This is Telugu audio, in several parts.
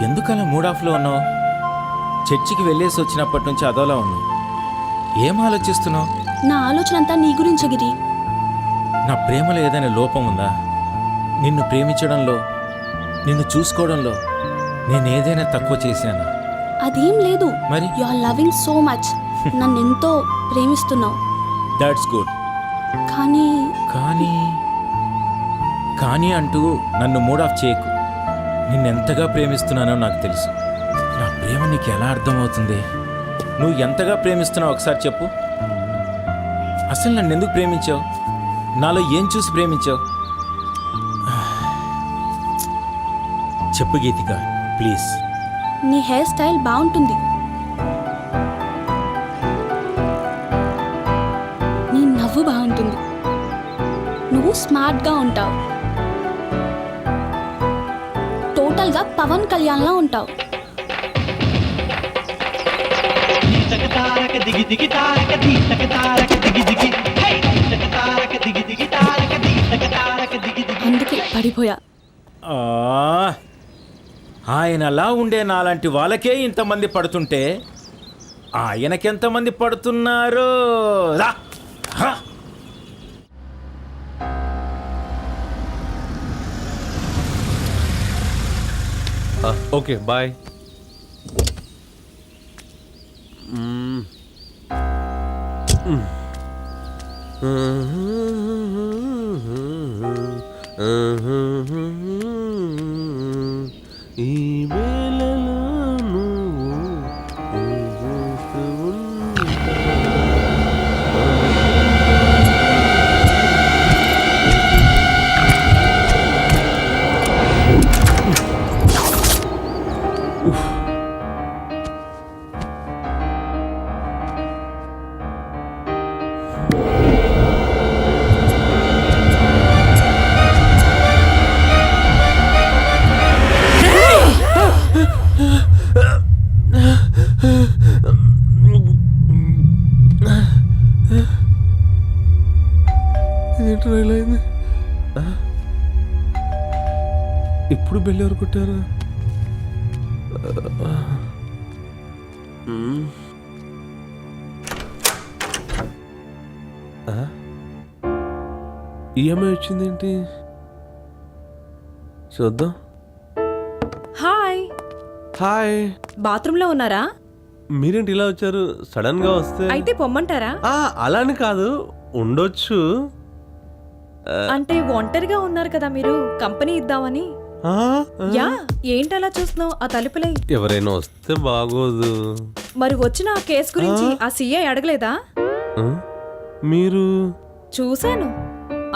ఎందుకలా మూడ్ ఆఫ్లో ఉన్నావు? చర్చికి వెళ్ళేసి వచ్చినప్పటి నుంచి అదోలా ఉన్నావు. ఏం ఆలోచిస్తున్నావు? నా ఆలోచన అంతా నీ గురించే గిరి. నా ప్రేమలో ఏదైనా లోపం ఉందా? నిన్ను ప్రేమించడంలో, నిన్ను చూసుకోవడంలో నేనేదైనా తక్కువ చేశానా? అదేం లేదు. మరి you are loving so much. నన్ను ఎంతో ప్రేమిస్తున్నావు. That's good. కానీ కానీ కానీ అంటూ నన్ను మూడ్ ఆఫ్ చేయకు. నిన్నెంతగా ప్రేమిస్తున్నానో నాకు తెలుసు. నా ప్రేమ నీకు ఎలా అర్థమవుతుంది? నువ్వు ఎంతగా ప్రేమిస్తున్నావు ఒకసారి చెప్పు. అసలు నన్ను ఎందుకు ప్రేమించావు? నాలో ఏం చూసి ప్రేమించావు? చెప్పు గీతిక, ప్లీజ్. నీ హెయిర్ స్టైల్ బాగుంటుంది. నీ నవ్వు బాగుంటుంది. నువ్వు స్మార్ట్గా ఉంటావు. టోటల్గా పవన్ కళ్యాణ్లా ఉంటావు. అందుకే పడిపోయా. ఆయనలా ఉండే నాలాంటి వాళ్ళకే ఇంతమంది పడుతుంటే ఆయనకెంతమంది పడుతున్నారు? Okay bye. ఈ వేళలో ఇప్పుడు బెల్ ఎవరు కొట్టారు? ఈఎంఐ వచ్చిందేంటి? చూద్దాం. హాయ్. హాయ్. బాత్రూమ్ లో ఉన్నారా? మీరేంటి ఇలా వచ్చారు సడన్ గా? వస్తే అయితే పొమ్మంటారా? అలాని కాదు, ఉండొచ్చు. అంటే ఒంటరిగా ఉన్నారు కదా మీరు, కంపెనీ ఇద్దామని. యా, ఏంటలా చూస్తున్నావు? ఆ తలుపులై. ఎవరైనా వస్తే బాగోదు. మరి వచ్చిన ఆ కేసు గురించి ఆ సీఐ అడగలేదా? మీరు? చూశాను,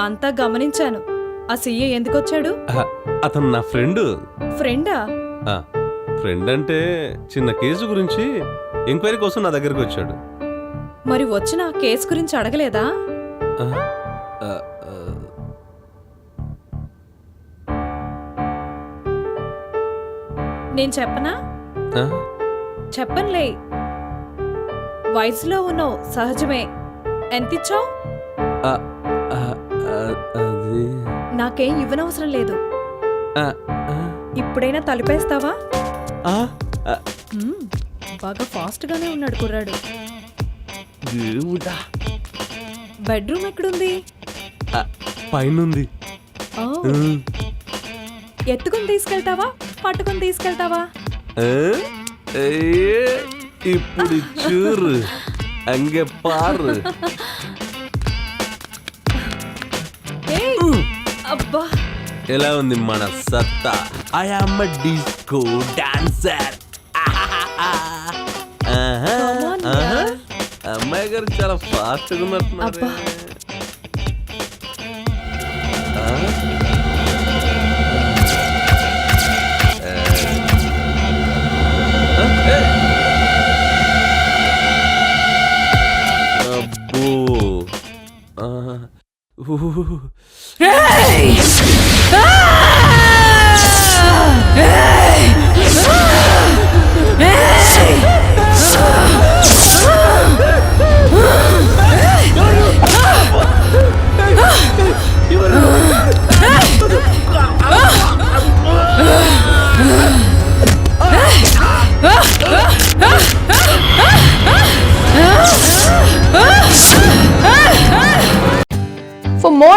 అంతా గమనించాను. ఆ సీఐ ఎందుకు వచ్చాడు? అతను నా ఫ్రెండ్. ఫ్రెండా? ఫ్రెండ్ అంటే చిన్న కేసు గురించి ఎంక్వైరీ కోసం నా దగ్గరకు వచ్చాడు. మరి వచ్చిన ఆ కేసు గురించి అడగలేదా? నేను చెప్పనా? చెప్పనులే. వయసులో ఉన్నావు, సహజమే. ఎంతిచ్చావు? నాకేం ఇవ్వనవసరం లేదు. ఇప్పుడైనా తలుపేస్తావా? బాగా ఫాస్ట్ గానే ఉన్నాడు కుర్రాడు. బెడ్రూమ్ ఎక్కడుంది? పైనుంది. ఎత్తుకుని తీసుకెళ్తావా, పట్టుకుని తీసుకెళ్తావా? ఇప్పుడు చూరు అంగే పారు. అబ్బా, ఎలా ఉంది మన సత్తా? I am a disco dancer. అమ్మాయి గారు చాలా ఫాస్ట్ గా ఉన్నట్టున్నారు.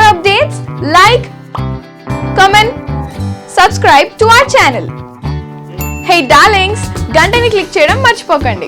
more updates, like, comment, subscribe to our channel. Hey darlings, గంటని click చేయడం మర్చిపోకండి.